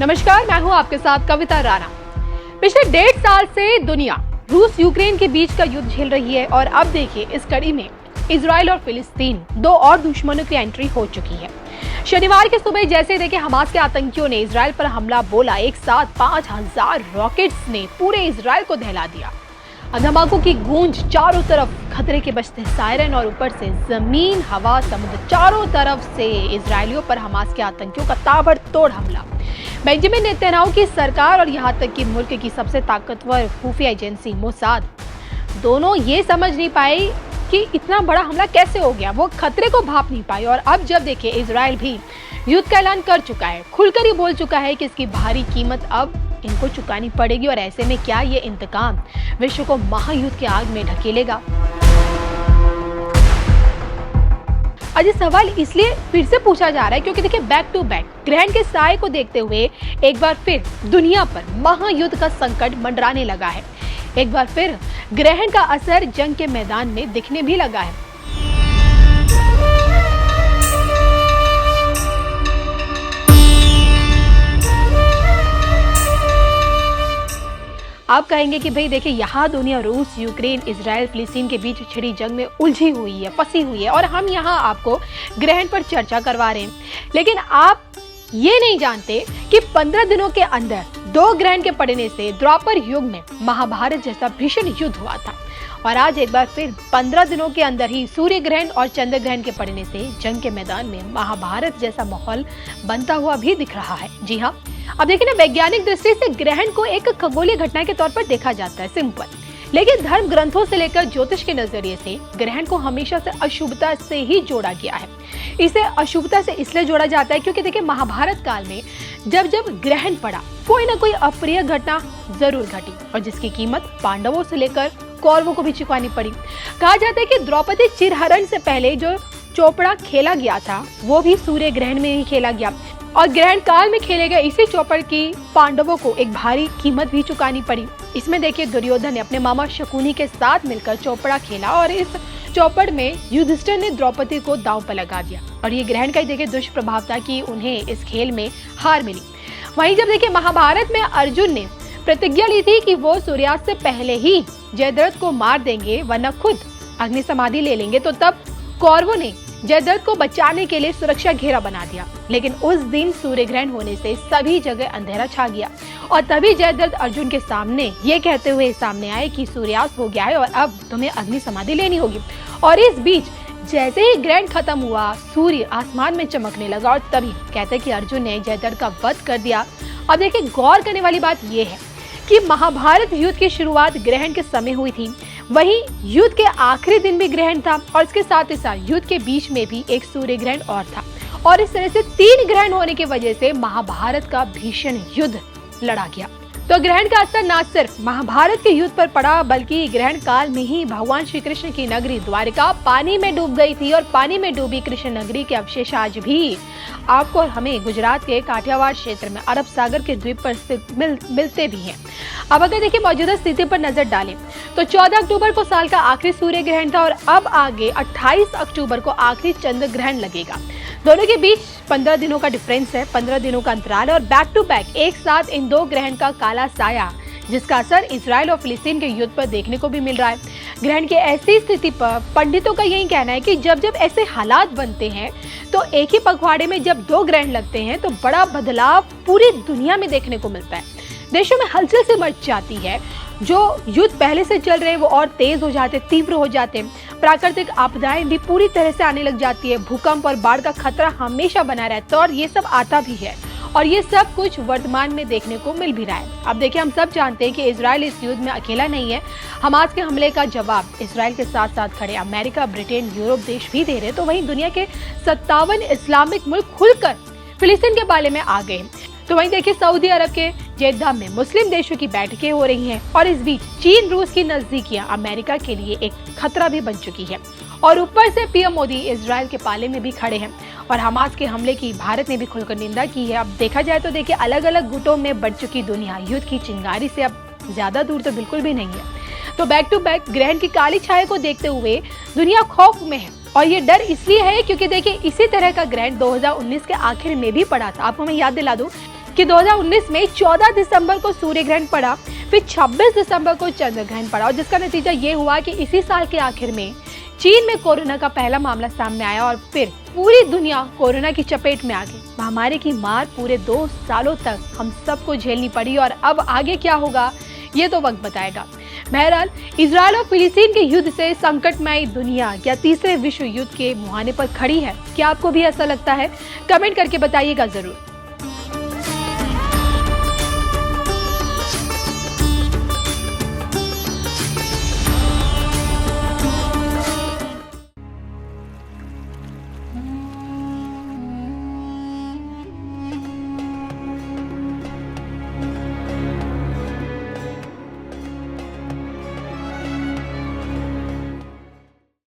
नमस्कार, मैं हूं आपके साथ कविता राणा। पिछले 1.5 साल से दुनिया रूस यूक्रेन के बीच का युद्ध झेल रही है और अब देखिए इस कड़ी में इजराइल और फिलिस्तीन दो और दुश्मनों की एंट्री हो चुकी है। शनिवार की सुबह जैसे देखिए हमास के आतंकियों ने इजराइल पर हमला बोला, एक साथ 5000 रॉकेट्स ने पूरे इजराइल को दहला दिया। धमाकों की गूंज, चारों तरफ खतरे के बजते सायरन और ऊपर से जमीन, हवा, समुद्र, चारों तरफ से इजरायलियों पर हमास के आतंकियों का ताबड़तोड़ हमला। बेंजामिन नेतन्याहू की सरकार और यहाँ तक कि मुल्क की सबसे ताकतवर खुफिया एजेंसी मोसाद दोनों ये समझ नहीं पाए कि इतना बड़ा हमला कैसे हो गया। वो खतरे को भाप नहीं पाए और अब जब देखिए इजराइल भी युद्ध का ऐलान कर चुका है, खुलकर ही बोल चुका है कि इसकी भारी कीमत अब इनको चुकानी पड़ेगी। और ऐसे में क्या ये इंतकाम विश्व को महायुद्ध की आग में ढकेलेगा? आज ये सवाल इसलिए फिर से पूछा जा रहा है क्योंकि देखिए बैक टू बैक ग्रहण के साये को देखते हुए एक बार फिर दुनिया पर महायुद्ध का संकट मंडराने लगा है। एक बार फिर ग्रहण का असर जंग के मैदान में दिखने भी लगा है। आप कहेंगे कि भाई देखिए यहाँ दुनिया रूस, यूक्रेन, इजराइल, फिलिस्तीन के बीच छिड़ी जंग में उलझी हुई है, फंसी हुई है और हम यहाँ आपको ग्रहण पर चर्चा करवा रहे हैं। लेकिन आप ये नहीं जानते कि 15 दिनों के अंदर 2 ग्रहण के पड़ने से द्वापर युग में महाभारत जैसा भीषण युद्ध हुआ था। और आज एक बार फिर 15 दिनों के अंदर ही सूर्य ग्रहण और चंद्र ग्रहण के पड़ने से जंग के मैदान में महाभारत जैसा माहौल बनता हुआ भी दिख रहा है। जी हाँ, अब देखिए ना, वैज्ञानिक दृष्टि से ग्रहण को एक खगोलीय घटना के तौर पर देखा जाता है, सिंपल। लेकिन धर्म ग्रंथों से लेकर ज्योतिष के नजरिए से ग्रहण को हमेशा से अशुभता से ही जोड़ा गया है। इसे अशुभता से इसलिए जोड़ा जाता है क्योंकि देखिए महाभारत काल में जब जब ग्रहण पड़ा कोई ना कोई अप्रिय घटना जरूर घटी और जिसकी कीमत पांडवों से लेकर कौरवों को भी चुकानी पड़ी। कहा जाता है कि द्रौपदी चिरहरण से पहले जो चौपड़ा खेला गया था वो भी सूर्य ग्रहण में ही खेला गया और ग्रहण काल में खेले गए इसी चौपड़ की पांडवों को एक भारी कीमत भी चुकानी पड़ी। इसमें देखिए दुर्योधन ने अपने मामा शकुनी के साथ मिलकर चौपड़ा खेला और इस चौपड़ में युधिष्ठिर ने द्रौपदी को दांव पर लगा दिया और ये ग्रहण का ही देखिए दुष्प्रभाव था कि उन्हें इस खेल में हार मिली। वहीं जब देखिए महाभारत में अर्जुन ने प्रतिज्ञा ली थी कि वो सूर्यास्त से पहले ही जयद्रथ को मार देंगे वरना खुद अग्नि समाधि ले लेंगे, तो तब कौरवों ने जयद्रथ को बचाने के लिए सुरक्षा घेरा बना दिया। लेकिन उस दिन सूर्य ग्रहण होने से सभी जगह अंधेरा छा गया और तभी जयद्रथ अर्जुन के सामने ये कहते हुए सामने आए कि सूर्यास्त हो गया है और अब तुम्हें अग्नि समाधि लेनी होगी। और इस बीच जैसे ही ग्रहण खत्म हुआ सूर्य आसमान में चमकने लगा और तभी कहते कि अर्जुन ने जयद्रथ का वध कर दिया। अब देखिए गौर करने वाली बात यह है कि महाभारत युद्ध की शुरुआत ग्रहण के समय हुई थी, वहीं युद्ध के आखिरी दिन भी ग्रहण था और इसके साथ ही साथ युद्ध के बीच में भी एक सूर्य ग्रहण और था और इस तरह से 3 ग्रहण होने की वजह से महाभारत का भीषण युद्ध लड़ा गया। तो ग्रहण का असर न सिर्फ महाभारत के युद्ध पर पड़ा बल्कि ग्रहण काल में ही भगवान श्री कृष्ण की नगरी द्वारिका पानी में डूब गई थी और पानी में डूबी कृष्ण नगरी के अवशेष आज भी आपको और हमें गुजरात के काठियावाड़ क्षेत्र में अरब सागर के द्वीप पर स्थित मिलते भी हैं। अब अगर देखिए मौजूदा स्थिति पर नजर डालें तो 14 अक्टूबर को साल का आखिरी सूर्य ग्रहण था और अब आगे 28 अक्टूबर को आखिरी चंद्र ग्रहण लगेगा। दोनों के बीच 15 दिनों का डिफरेंस है, 15 दिनों का अंतराल है और बैक टू बैक एक साथ इन 2 ग्रहण का काला साया जिसका असर इजराइल और फिलिस्तीन के युद्ध पर देखने को भी मिल रहा है। ग्रहण की ऐसी स्थिति पर पंडितों का यही कहना है कि जब जब ऐसे हालात बनते हैं तो एक ही पखवाड़े में जब 2 ग्रहण लगते हैं तो बड़ा बदलाव पूरी दुनिया में देखने को मिलता है। देशों में हलचल से मच जाती है, जो युद्ध पहले से चल रहे हैं वो और तेज हो जाते, तीव्र हो जाते हैं। प्राकृतिक आपदाएं भी पूरी तरह से आने लग जाती है, भूकंप और बाढ़ का खतरा हमेशा बना रहता है और ये सब आता भी है और ये सब कुछ वर्तमान में देखने को मिल भी रहा है। अब देखिए हम सब जानते हैं कि इजराइल इस युद्ध में अकेला नहीं है। हमास के हमले का जवाब इजराइल के साथ साथ खड़े अमेरिका, ब्रिटेन, यूरोप देश भी दे रहे। तो वहीं दुनिया के 57 इस्लामिक मुल्क खुलकर फिलिस्तीन के बारे में आ गए। तो वहीं देखिए सऊदी अरब के जेद्दा में मुस्लिम देशों की बैठकें हो रही हैं और इस बीच चीन रूस की नजदीकियां अमेरिका के लिए एक खतरा भी बन चुकी है और ऊपर से पीएम मोदी इजराइल के पाले में भी खड़े हैं और हमास के हमले की भारत ने भी खुलकर निंदा की है। अब देखा जाए तो देखिए अलग अलग गुटों में बढ़ चुकी दुनिया युद्ध की चिंगारी से अब ज्यादा दूर तो बिल्कुल भी नहीं है। तो बैक टू बैक ग्रहण की काली छाया को देखते हुए दुनिया खौफ में है और ये डर इसलिए है क्योंकि देखिए इसी तरह का ग्रहण 2019 के आखिर में भी पड़ा था। आपको मैं याद दिला दूं कि 2019 में 14 दिसंबर को सूर्य ग्रहण पड़ा, फिर 26 दिसंबर को चंद्र ग्रहण पड़ा और जिसका नतीजा ये हुआ कि इसी साल के आखिर में चीन में कोरोना का पहला मामला सामने आया और फिर पूरी दुनिया कोरोना की चपेट में आ गई। महामारी की मार पूरे 2 सालों तक हम सबको झेलनी पड़ी और अब आगे क्या होगा ये तो वक्त बताएगा। बहरहाल इजराइल और फिलिस्तीन के युद्ध से संकटमय दुनिया या तीसरे विश्व युद्ध के मुहाने पर खड़ी है। क्या आपको भी ऐसा लगता है? कमेंट करके बताइएगा जरूर।